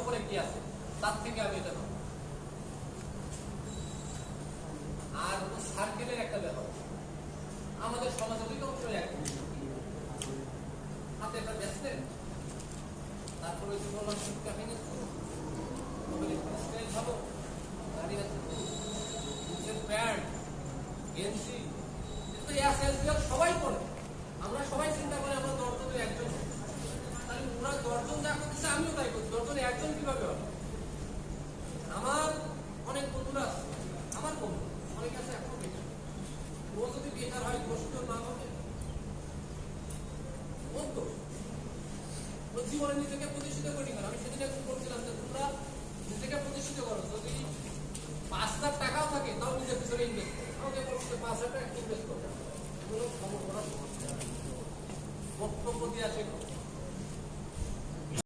উপরে কি আছে তার থেকে আমি এটা নেব। আর সার্কেলের একটা ব্যাপার, আমাদের সমাজে অধিকাংশ এক হাতে একটা ব্যাসলেট, তারপরে ওই যে বললাম শিক্ষা ভেঙে স্টাইল ভালো, দাঁড়িয়ে আছে জিন্সের প্যান্ট, গেঞ্জি, কিন্তু সবাই পড়ে। আমরা সবাই চিন্তা করি আমরা 10 জনের একজন, তাহলে ওরা 10 জন যা করতেছে আমিও তাই করছি, 10 জনের একজন কিভাবে হবে? আমার অনেক বন্ধুরা আছে, আমার বন্ধু অনেক আছে এখনো বেকার, ও যদি বেকার হয় প্রশ্ন না হবে বলতো ও জীবনে নিজেকে প্রতিষ্ঠিত করি না। আমি সেদিন এখন বলছিলাম যে তোমরা নিজেকে প্রতিষ্ঠিত করো, যদি 5 লাখ টাকাও থাকে তাও নিজের পিছনে ইনভেস্ট করো। আমাকে বলছে 5 লাখ টাকা ইনভেস্ট করো, এগুলো খবর করার বক্তব্য দিয়ে আসে।